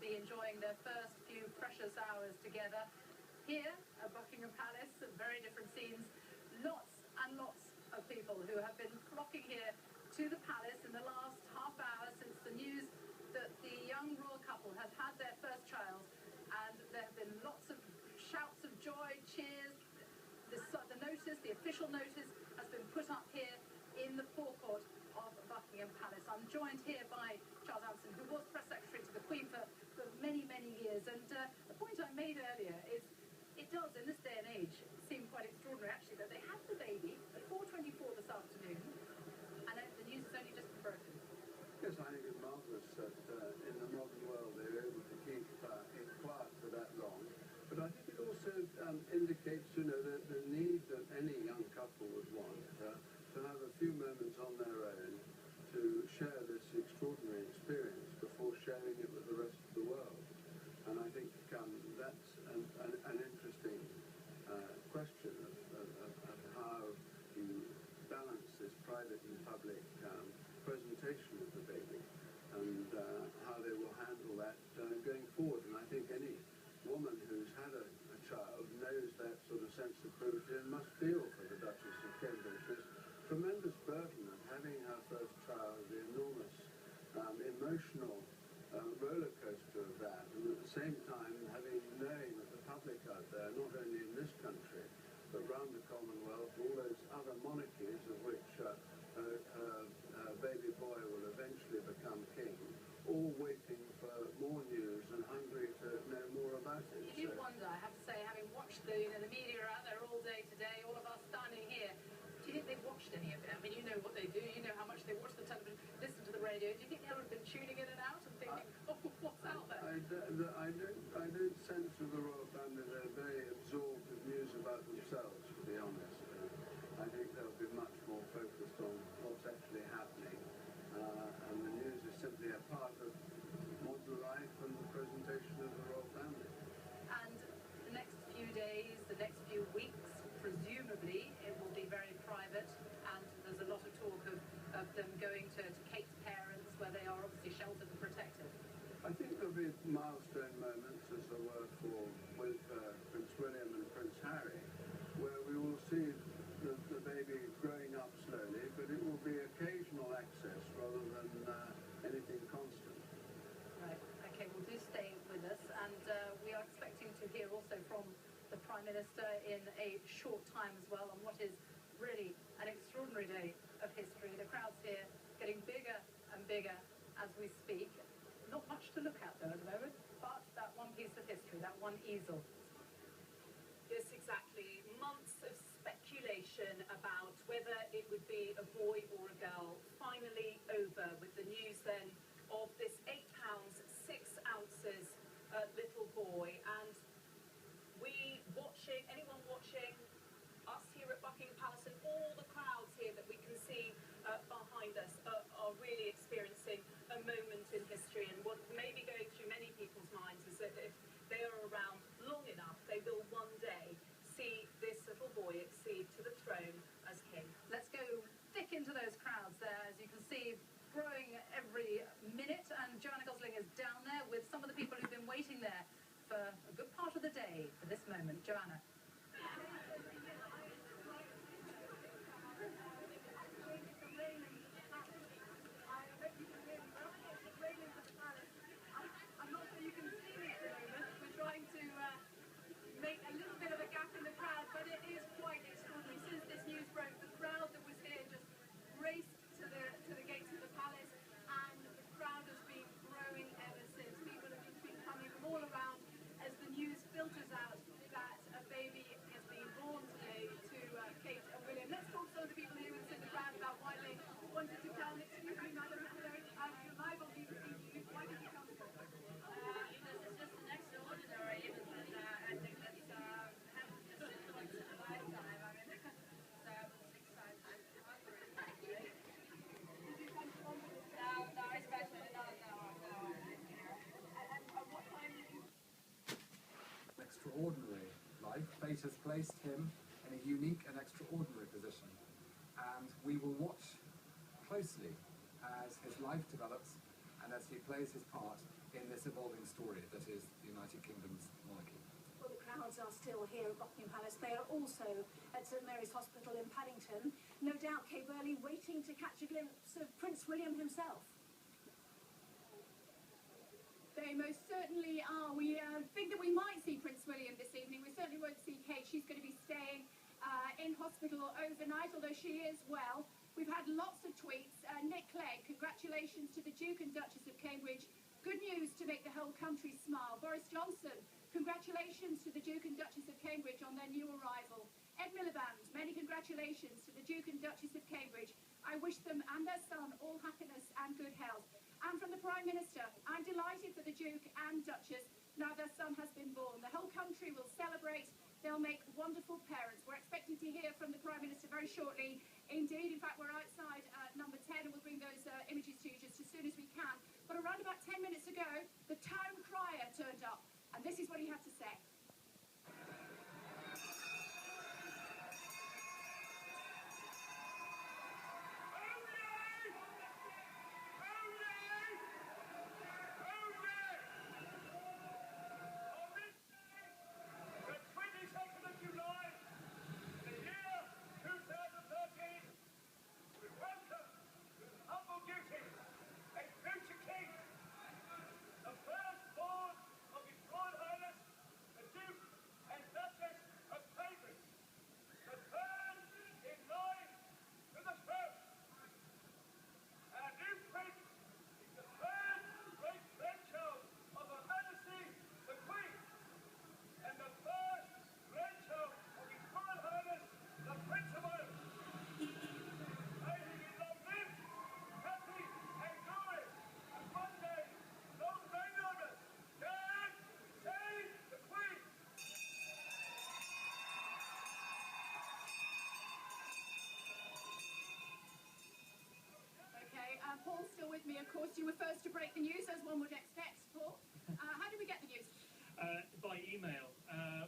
really enjoying their first few precious hours together. Here at Buckingham Palace, very different scenes. Lots and lots of people who have been flocking here to the palace in the last half hour since the news that the young royal couple have had their first child, and there have been lots of shouts of joy, cheers. The notice, the official notice, has been put up here in the forecourt of Buckingham Palace. I'm joined here by Charles Anson, who was press secretary to the Queen for many, many years. And the point I made earlier is it does, in this day and age, seem quite extraordinary, actually, that they had the baby at 4:24 this afternoon, and the news has only just been broken. Yes, I think it's marvellous that in the modern world they're able to keep it quiet for that long. But I think it also indicates, the need that any young couple would want to have a few moments on their own to share this extraordinary experience before sharing it with the rest of the world. And I think that's an interesting question of how you balance this private and public presentation of the baby, and how they will handle that going forward. And I think any woman who's had a child knows that sort of sensibility and must feel for the Duchess of Cambridge's tremendous burden of having her first child, the enormous emotional roller coaster of that, and at the same time knowing that the public out there, not only in this country but round the Commonwealth, all those other monarchies of which her baby boy will eventually become king, all waiting for more news and hungry to know more about it. You do wonder, I have to say, having watched the media out there all day today, all of us standing here, do you think they've watched any of it? I mean, you know what they do, you know how much they watch the television, listen to the radio. Do you think they would have been tuning in and out and thinking, what's out there? I don't sense with the royal family they're very absorbed with news about themselves, to be honest. I think they'll be much more focused on what's actually happening, and the news is simply a part of modern life and the presentation of the royal family. And the next few days, the next few weeks, presumably, it will be very private, and there's a lot of talk of them going to Kate's parents, where they are obviously sheltered and protected. I think there'll be milestone moments, as there were with Prince William and Prince Harry, where we will see the baby growing up slowly, but it will be occasional access rather than anything constant. Right, okay, well do stay with us, and we are expecting to hear also from the Prime Minister in a short time as well on what is really an extraordinary day of history. The crowds here getting bigger and bigger as we speak. Not much to look at though at the moment, but that one piece of history, that one easel. Yes, exactly. Months of speculation about whether it would be a boy or a girl, finally over with the news then of this 8 pounds 6 ounces little boy. And anyone watching us here at Buckingham Palace, and all the crowds here that we can see behind us are really experiencing a moment in history. And what may be going through many people's minds is that if they are around long enough, they will one day see this little boy accede to the throne as king. Let's go thick into those crowds there, as you can see, growing every minute, and Joanna Gosling is down there with some of the people who've been waiting there for a good part of the day for this moment. Joanna. I'm not sure you can see me at the moment. We're trying to make a little bit of a gap in the crowd, but it is quite extraordinary. Since this news broke, the crowd that was here just raced to the gates of the palace, and the crowd has been growing ever since. People have just been coming from all around as the news filters out that a baby has been born today to Kate and William. Let's talk to some of the people here who in the crowd about why they wanted to come. Excuse me, madam. Hello. You're live on BBC News. Why did you come to us? Because it's just an extraordinary event, and I think that's happened just once in a lifetime. I mean, so I was excited. Did you come to London? No, especially not now. And what time did you? Extraordinary life. Fate has placed him in a unique and extraordinary position, and we will watch closely as his life develops and and as he plays his part in this evolving story that is the United Kingdom's monarchy. Well, the crowds are still here at Buckingham Palace. They are also at St Mary's Hospital in Paddington. No doubt Kay Burley waiting to catch a glimpse of Prince William himself. They most certainly are. We think that we might see Prince William this evening. We certainly won't see Kate. She's going to be staying in hospital overnight, although she is well. We've had lots of tweets. Nick Clegg, congratulations to the Duke and Duchess of Cambridge. Good news to make the whole country smile. Boris Johnson, congratulations to the Duke and Duchess of Cambridge on their new arrival. Ed Miliband, many congratulations to the Duke and Duchess of Cambridge. I wish them and their son all happiness and good health. And from the Prime Minister, I'm delighted for the Duke and Duchess now their son has been born. The whole country will celebrate. They'll make wonderful parents. We're expecting to hear from the Prime Minister very shortly. Indeed, in fact, we're outside number 10 and we'll bring those images to you just as soon as we can. But around about 10 minutes ago, the town crier turned up. And this is what he had to say. Paul's still with me, of course. You were first to break the news, as one would expect, Paul. How did we get the news? By email.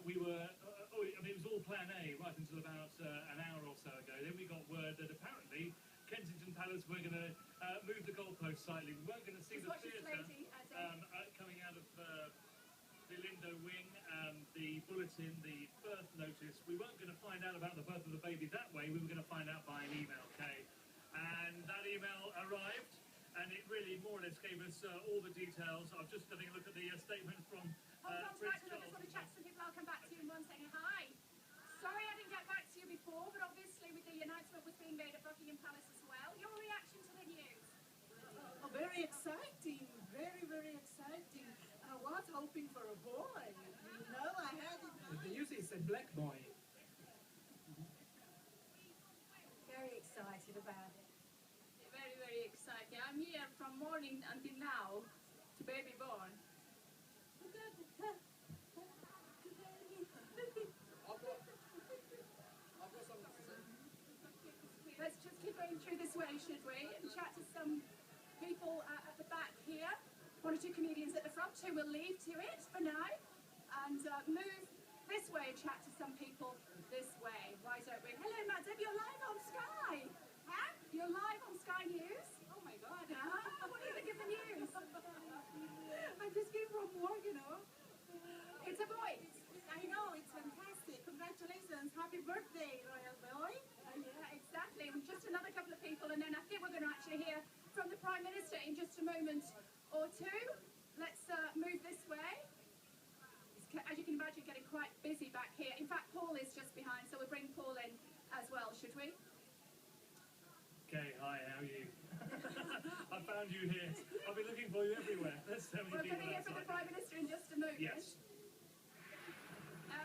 We were, I mean, it was all plan A right until about an hour or so ago. Then we got word that apparently Kensington Palace were going to move the goalpost slightly. We weren't going to see the theatre coming out of the Lindo wing, the bulletin, the birth notice. We weren't going to find out about the birth of the baby that way. We were going to find out by an email, Kay. And that email arrived, and it really more or less gave us all the details. I'm just having a look at the statement from Prince Charles. I just want to chat to some people. I'll come back to you in one second. Hi. Sorry I didn't get back to you before, but obviously with the announcement was being made at Buckingham Palace as well. Your reaction to the news? Oh, very exciting. Very, very exciting. I was hoping for a boy. You know, I had it. The news is a black boy. Very excited about it. Very, very exciting. I'm here from morning until now to baby born. Let's just keep going through this way, should we? And chat to some people at the back here. One or two comedians at the front who will leave to it for now. And move this way and chat to some people this way. Right over. Hello, madam. You're live on Sky. Huh? You're live on Sky News? Oh my God. What do you think of the news? I just came from work, you know. It's a boy. I know, it's fantastic. Congratulations. Happy birthday, Royal Boy. Yeah, exactly. And just another couple of people, and then I think we're going to actually hear from the Prime Minister in just a moment or two. Let's move this way. As you can imagine, getting quite busy back here. In fact, Paul is just behind, so we'll bring Paul in as well, should we? Okay, hi, how are you? I found you here. I've been looking for you everywhere. There's so many We're people going to hear from the outside. Prime Minister in just a moment. Yes.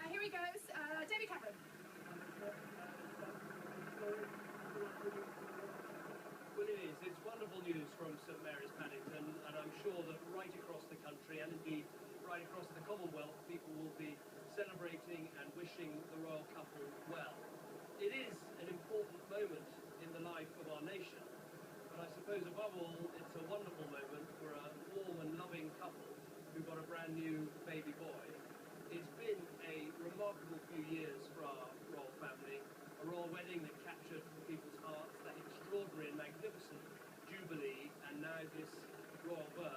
Here he goes. David Cameron. Well, it is. It's wonderful news from St Mary's Paddington, and I'm sure that right across the country, and indeed right across the Commonwealth, people will be celebrating and wishing the royal couple well. It is an important moment in the life of our nation, but I suppose above all, it's a wonderful moment for a warm and loving couple who've got a brand new baby boy. It's been a remarkable few years for our royal family, a royal wedding that captured people's hearts, that extraordinary and magnificent jubilee, and now this royal birth.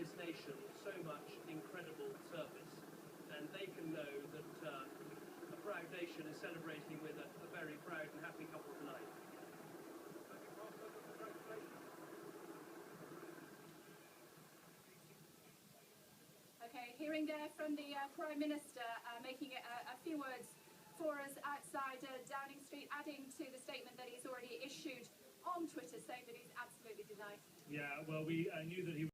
this nation so much incredible service, and they can know that a proud nation is celebrating with a very proud and happy couple tonight. Okay, hearing there from the Prime Minister making a few words for us outside Downing Street, adding to the statement that he's already issued on Twitter, saying that he's absolutely delighted. Yeah, well, we knew that he